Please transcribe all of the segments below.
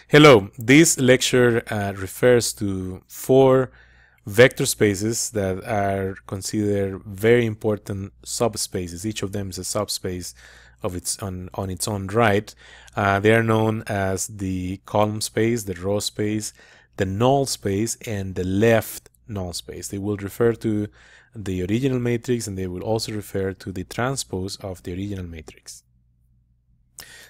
Hello, this lecture refers to four vector spaces that are considered very important subspaces. Each of them is a subspace of on its own right. They are known as the column space, the row space, the null space, and the left null space. They will refer to the original matrix, and they will also refer to the transpose of the original matrix.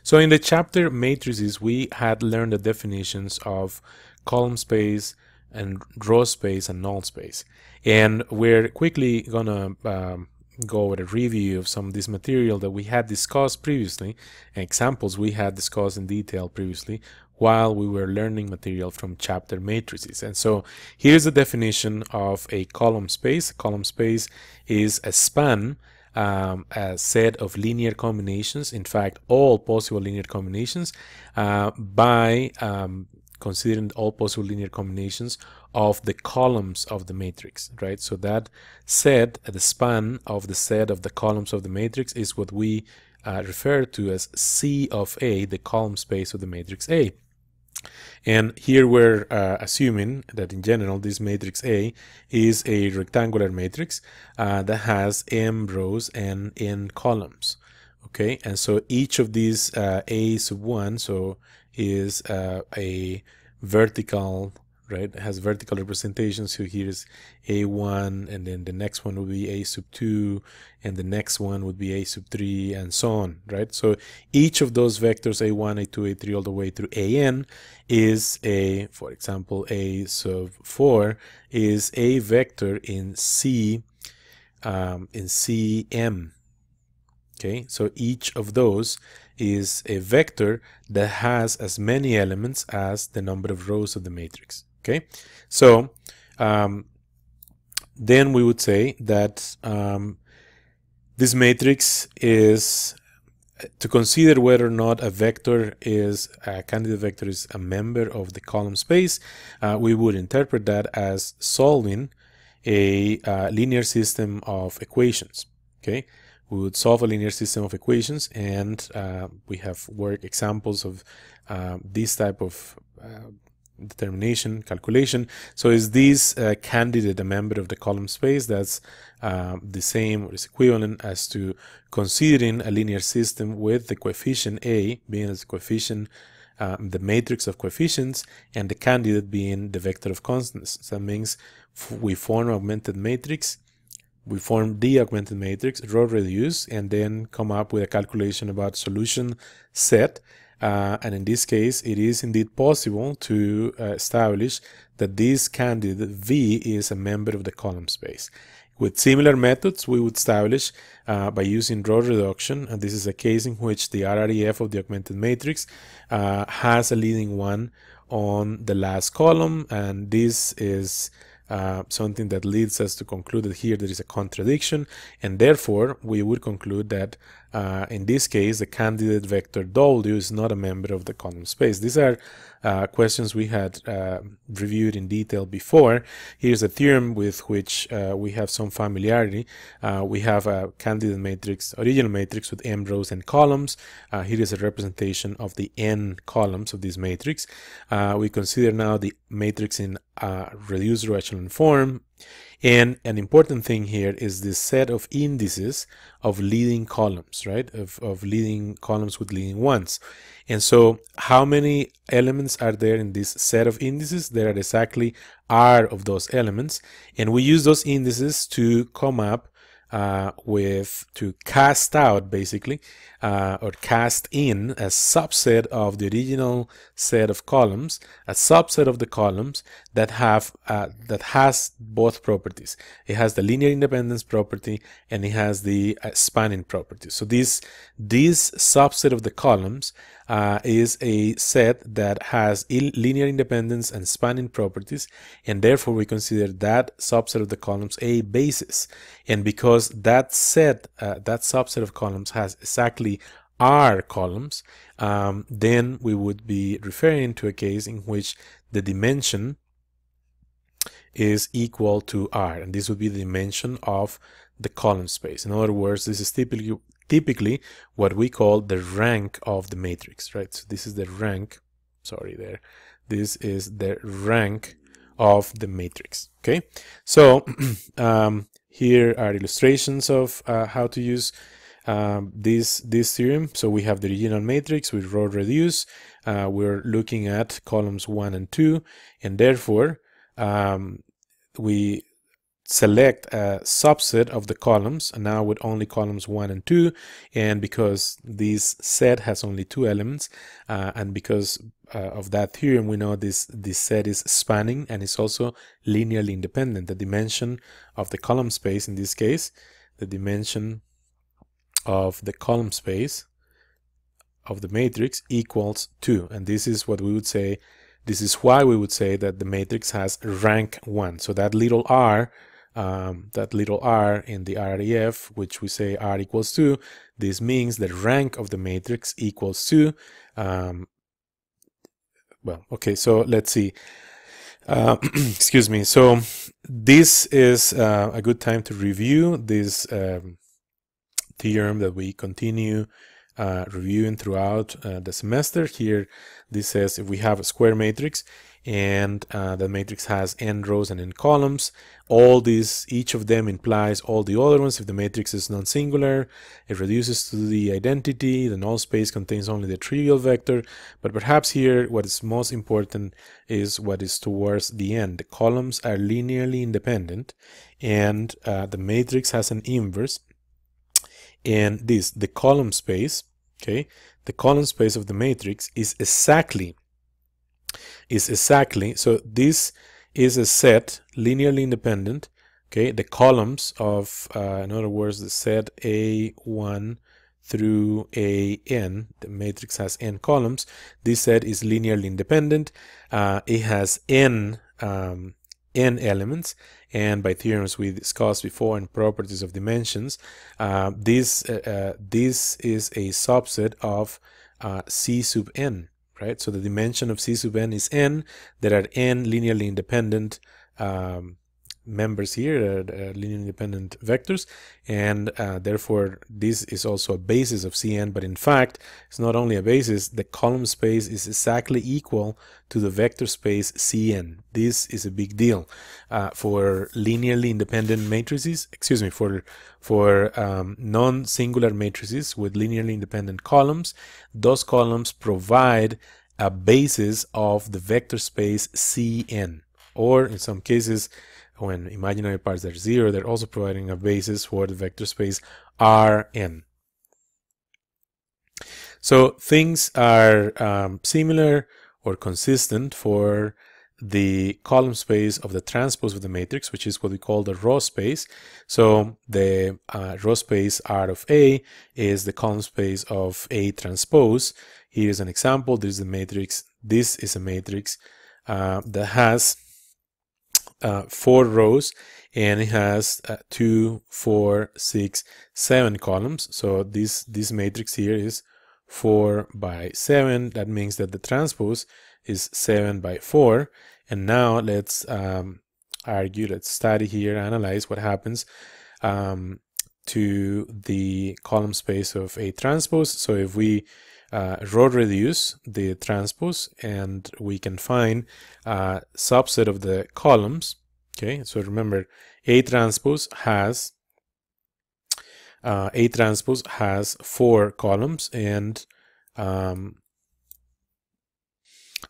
So in the chapter matrices, we had learned the definitions of column space and row space and null space. And we're quickly gonna go over a review of some of this material that we had discussed previously, examples we had discussed in detail previously while we were learning material from chapter matrices. And so here's the definition of a column space. A column space is a span, a set of linear combinations, in fact all possible linear combinations, by considering all possible linear combinations of the columns of the matrix, right? So that set, the span of the set of the columns of the matrix, is what we refer to as C of A, the column space of the matrix A. And here we're assuming that in general this matrix A is a rectangular matrix that has m rows and n columns. Okay, and so each of these A sub 1 is a vertical, right? It has vertical representation. So here's A1, and then the next one would be A sub 2, and the next one would be A sub 3, and so on, right? So each of those vectors, A1, A2, A3, all the way through AN, is a, for example, A sub 4 is a vector in CM. Okay, so each of those is a vector that has as many elements as the number of rows of the matrix. Okay, so then we would say that this matrix is, to consider whether or not a vector is a candidate vector is a member of the column space, we would interpret that as solving a linear system of equations. Okay, we would solve a linear system of equations, and we have work examples of this type of determination, calculation. So is this candidate a member of the column space? That's the same or is equivalent as to considering a linear system with the coefficient A being as the coefficient, the matrix of coefficients, and the candidate being the vector of constants. So that means we form an augmented matrix, we form the augmented matrix, row reduce, and then come up with a calculation about solution set. And in this case, it is indeed possible to establish that this candidate V is a member of the column space. With similar methods, we would establish by using row reduction, and this is a case in which the RREF of the augmented matrix has a leading one on the last column, and this is something that leads us to conclude that here there is a contradiction, and therefore we would conclude that in this case the candidate vector W is not a member of the column space. These are questions we had reviewed in detail before. Here's a theorem with which we have some familiarity. We have a candidate matrix, original matrix with m rows and columns. Here is a representation of the n columns of this matrix. We consider now the matrix in reduced row echelon form. And an important thing here is this set of indices of leading columns, right? Of leading columns with leading ones. And so how many elements are there in this set of indices? There are exactly R of those elements. And we use those indices to come up to cast out basically, or cast in a subset of the original set of columns, a subset of the columns that has both properties. It has the linear independence property and it has the spanning property. So this subset of the columns is a set that has linear independence and spanning properties, and therefore we consider that subset of the columns a basis. And because that set, that subset of columns has exactly R columns, then we would be referring to a case in which the dimension is equal to R, and this would be the dimension of the column space. In other words, this is typically what we call the rank of the matrix, right? So this is the rank sorry there, this is the rank of the matrix. Okay, so here are illustrations of how to use this theorem. So we have the original matrix with row reduce. We're looking at columns 1 and 2, and therefore we select a subset of the columns, and now with only columns 1 and 2, and because this set has only 2 elements, and because of that theorem, we know this set is spanning and is also linearly independent. The dimension of the column space, in this case, the dimension of the column space of the matrix equals 2, and this is what we would say, this is why we would say that the matrix has rank 1. So that little r in the REF, which we say r equals 2, this means the rank of the matrix equals 2. Well, okay, so let's see. Excuse me. So this is a good time to review this theorem that we continue reviewing throughout the semester. Here, this says if we have a square matrix and the matrix has n rows and n columns, each of them implies all the other ones. If the matrix is non-singular, it reduces to the identity. The null space contains only the trivial vector. But perhaps here what is most important is what is towards the end. The columns are linearly independent, and the matrix has an inverse. And the column space, okay, the column space of the matrix is exactly, so this is a set linearly independent, okay, the columns of, in other words, the set A1 through AN, the matrix has n columns, this set is linearly independent, it has n elements, and by theorems we discussed before and properties of dimensions, this is a subset of C sub n, right? So the dimension of C sub n is n. There are n linearly independent members here, linearly independent vectors, and therefore this is also a basis of Cn. But in fact, it's not only a basis, the column space is exactly equal to the vector space Cn. This is a big deal for linearly independent matrices, excuse me, for non-singular matrices with linearly independent columns. Those columns provide a basis of the vector space Cn, or in some cases, when imaginary parts are 0, they're also providing a basis for the vector space Rn. So things are similar or consistent for the column space of the transpose of the matrix, which is what we call the row space. So the row space R of A is the column space of A transpose. Here's an example. This is a matrix. This is a matrix that has 4 rows, and it has 2, 4, 6, 7 columns. So this matrix here is 4 by 7. That means that the transpose is 7 by 4. And now let's let's study here, analyze what happens to the column space of A transpose. So if we row reduce the transpose, and we can find a subset of the columns. Okay, so remember, A transpose has 4 columns, and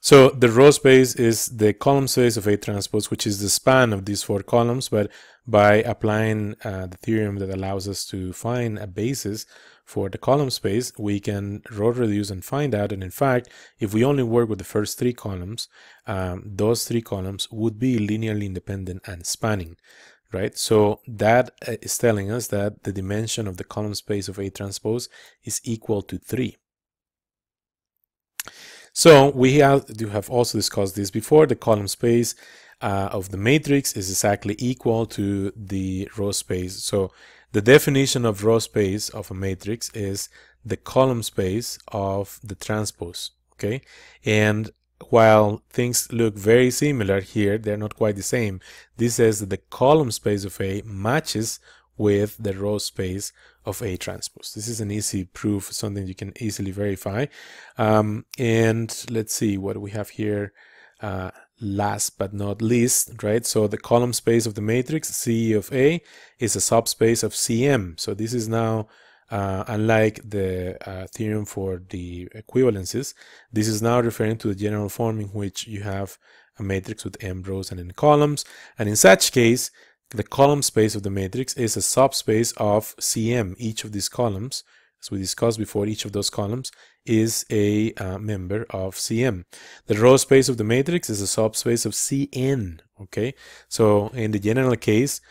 so the row space is the column space of A transpose, which is the span of these 4 columns. But by applying the theorem that allows us to find a basis for the column space, we can row reduce and find out. And in fact, if we only work with the first 3 columns, those 3 columns would be linearly independent and spanning, right? So that is telling us that the dimension of the column space of A transpose is equal to 3. So we have also discussed this before. The column space of the matrix is exactly equal to the row space. So the definition of row space of a matrix is the column space of the transpose, okay? And while things look very similar here, they're not quite the same. This says that the column space of A matches with the row space of A transpose. This is an easy proof, something you can easily verify. And let's see what we have here. Last but not least, right? So the column space of the matrix C of A is a subspace of Cm. So this is now, unlike the theorem for the equivalences, this is now referring to the general form in which you have a matrix with m rows and n columns. And in such case, the column space of the matrix is a subspace of Cm. Each of these columns, as we discussed before, each of those columns is a member of Cm. The row space of the matrix is a subspace of Cn. Okay, so in the general case,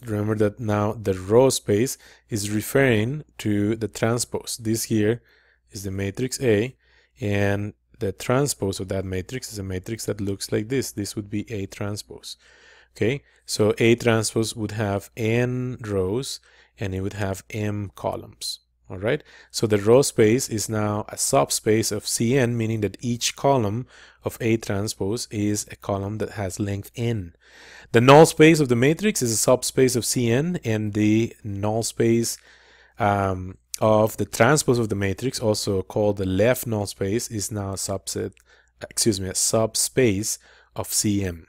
remember that now the row space is referring to the transpose. This here is the matrix A, and the transpose of that matrix is a matrix that looks like this. This would be A transpose. Okay, so A transpose would have n rows and it would have m columns. All right, so the row space is now a subspace of Cn, meaning that each column of A transpose is a column that has length n. The null space of the matrix is a subspace of Cn, and the null space of the transpose of the matrix, also called the left null space, is now a subspace of Cm.